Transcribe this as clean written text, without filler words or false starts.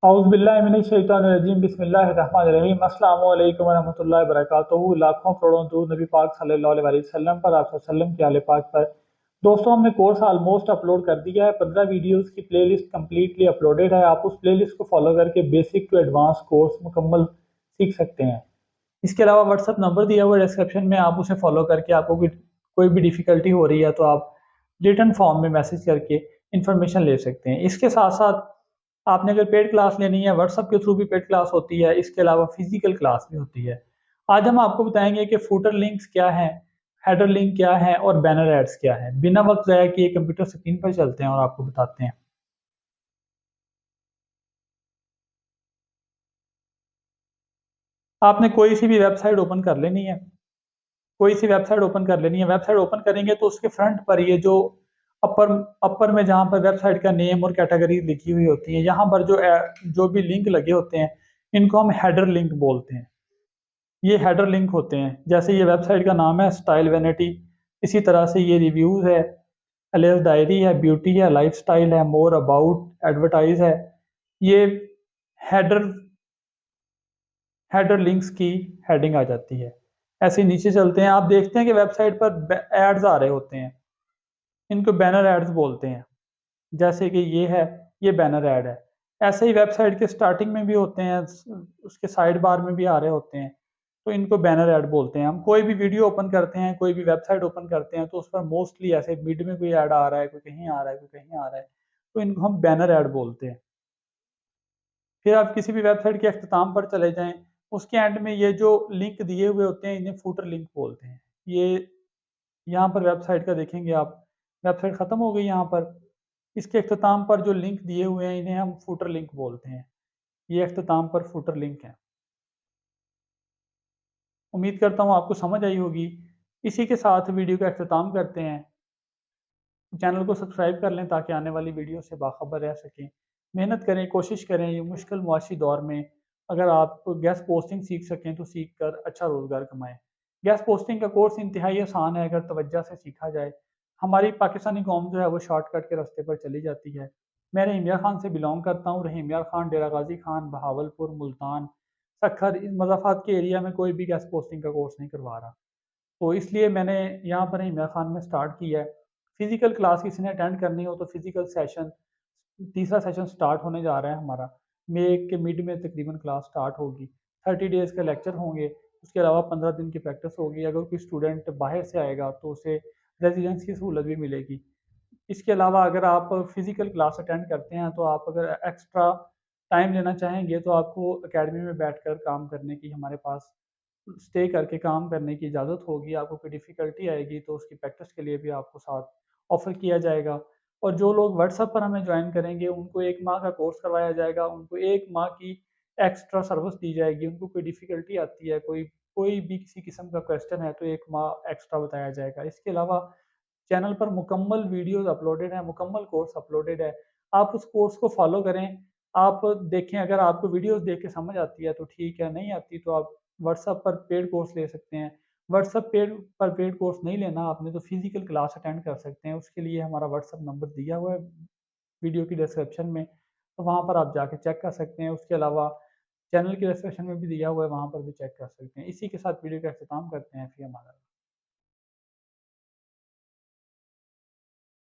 औज़ुबिल्लाहिमिनश्शैतानिर्रजीम बिस्मिल्लाहिर्रहमानिर्रहीम अस्सलामु अलैकुम वरहमतुल्लाहि वबरकातुहू। लाखों करोड़ों दुरूद नबी पाक सल्लल्लाहु अलैहि वसल्लम पर, आप वसल्लम के आले पाक पर। दोस्तों, हमने कोर्स ऑलमोस्ट अपलोड कर दिया है। 15 वीडियोस की प्लेलिस्ट कंप्लीटली अपलोडेड है। आप उस प्लेलिस्ट को फॉलो करके बेसिक टू एडवांस कोर्स मुकम्मल सीख सकते हैं। इसके अलावा व्हाट्सअप नंबर दिया हुआ है डिस्क्रिप्शन में, आप उसे फॉलो करके आपको कोई भी डिफ़िकल्टी हो रही है तो आप रिटन फॉर्म में मैसेज करके इन्फॉर्मेशन ले सकते हैं। इसके साथ साथ आपने अगर पेड क्लास लेनी है, व्हाट्सएप के थ्रू भी पेड क्लास होती है। इसके अलावा फिजिकल क्लास भी होती है। आज हम आपको बताएंगे कि फुटर लिंक्स क्या हैं, हेडर लिंक क्या है और बैनर एड्स क्या है। बिना वक्त ज़ाया किए कंप्यूटर स्क्रीन पर चलते हैं और आपको बताते हैं। आपने कोई सी भी वेबसाइट ओपन कर लेनी है, कोई सी वेबसाइट ओपन कर लेनी है। वेबसाइट ओपन करेंगे तो उसके फ्रंट पर ये जो अपर अपर में जहाँ पर वेबसाइट का नेम और कैटेगरी लिखी हुई होती है, यहाँ पर जो भी लिंक लगे होते हैं, इनको हम हेडर लिंक बोलते हैं। ये हेडर लिंक होते हैं। जैसे ये वेबसाइट का नाम है स्टाइल वैनिटी, इसी तरह से ये रिव्यूज़ है, एलियस डायरी है, ब्यूटी है, लाइफस्टाइल है, मोर अबाउट, एडवर्टाइज है। ये हेडर हेडर लिंक्स की हेडिंग आ जाती है। ऐसे नीचे चलते हैं, आप देखते हैं कि वेबसाइट पर एड्स आ रहे होते हैं, इनको बैनर एड्स बोलते हैं। जैसे कि ये है, ये बैनर ऐड है। ऐसे ही वेबसाइट के स्टार्टिंग में भी होते हैं, उसके साइड बार में भी आ रहे होते हैं, तो इनको बैनर ऐड बोलते हैं। हम कोई भी वीडियो ओपन करते हैं, कोई भी वेबसाइट ओपन करते हैं, तो उस पर मोस्टली ऐसे मिड में कोई ऐड आ रहा है, कोई कहीं आ रहा है, कोई कहीं आ रहा है, तो इनको हम बैनर ऐड बोलते हैं। फिर आप किसी भी वेबसाइट के अख्ताम पर चले जाएं, उसके एंड में ये जो लिंक दिए हुए होते हैं, इन्हें फुटर लिंक बोलते हैं। ये यहाँ पर वेबसाइट का देखेंगे आप, वेबसाइट ख़त्म हो गई यहाँ पर। इसके अख्ताम पर जो लिंक दिए हुए हैं, इन्हें हम फुटर लिंक बोलते हैं। ये अख्ताम पर फुटर लिंक है। उम्मीद करता हूँ आपको समझ आई होगी। इसी के साथ वीडियो का अख्ताम करते हैं। चैनल को सब्सक्राइब कर लें ताकि आने वाली वीडियो से बाखबर रह सकें। मेहनत करें, कोशिश करें, ये मुश्किल मुआशी दौर में अगर आप गैस पोस्टिंग सीख सकें तो सीख कर अच्छा रोज़गार कमाएं। गैस पोस्टिंग का कोर्स इंतहाई आसान है अगर तवज्जो से सीखा जाए। हमारी पाकिस्तानी कौम जो है वो शॉर्टकट के रास्ते पर चली जाती है। मैं रहीम यार खान से बिलोंग करता हूँ। रहीम यार खान, डेरा गाजी खान, बहावलपुर, मुल्तान, सखर, इन मज़ाफ़ात के एरिया में कोई भी गैस पोस्टिंग का कोर्स नहीं करवा रहा। तो इसलिए मैंने यहाँ पर हिमिया खान में स्टार्ट किया है। फिजिकल क्लास किसी ने अटेंड करनी हो तो फिजिकल सेशन, तीसरा सेशन स्टार्ट होने जा रहा है हमारा। मई के मिड में तकरीबन क्लास स्टार्ट होगी। 30 डेज़ के लेक्चर होंगे। उसके अलावा 15 दिन की प्रैक्टिस होगी। अगर कोई स्टूडेंट बाहर से आएगा तो उसे रेजिडेंस की सहूलत भी मिलेगी। इसके अलावा अगर आप फिजिकल क्लास अटेंड करते हैं तो आप अगर एक्स्ट्रा टाइम लेना चाहेंगे तो आपको एकेडमी में बैठकर काम करने की, हमारे पास स्टे करके काम करने की इजाज़त होगी। आपको कोई डिफ़िकल्टी आएगी तो उसकी प्रैक्टिस के लिए भी आपको साथ ऑफ़र किया जाएगा। और जो लोग व्हाट्सएप पर हमें ज्वाइन करेंगे उनको 1 माह का कोर्स करवाया जाएगा, उनको 1 माह की एक्स्ट्रा सर्विस दी जाएगी। उनको कोई डिफ़िकल्टी आती है, कोई कोई भी किसी किस्म का क्वेश्चन है तो 1 माह एक्स्ट्रा बताया जाएगा। इसके अलावा चैनल पर मुकम्मल वीडियोज़ अपलोडेड हैं, मुकम्मल कोर्स अपलोडेड है। आप उस कोर्स को फ़ॉलो करें। आप देखें, अगर आपको वीडियोज़ देख के समझ आती है तो ठीक है, नहीं आती तो आप व्हाट्सएप पर पेड कोर्स ले सकते हैं। व्हाट्सएप पेड कोर्स नहीं लेना आपने तो फिजिकल क्लास अटेंड कर सकते हैं। उसके लिए हमारा व्हाट्सएप नंबर दिया हुआ है वीडियो की डिस्क्रिप्शन में, तो वहाँ पर आप जाके चेक कर सकते हैं। उसके अलावा चैनल की डिस्क्रिप्शन में भी दिया हुआ है, वहाँ पर भी चेक कर सकते हैं। इसी के साथ वीडियो का अख्ताम करते हैं। फिर हमारा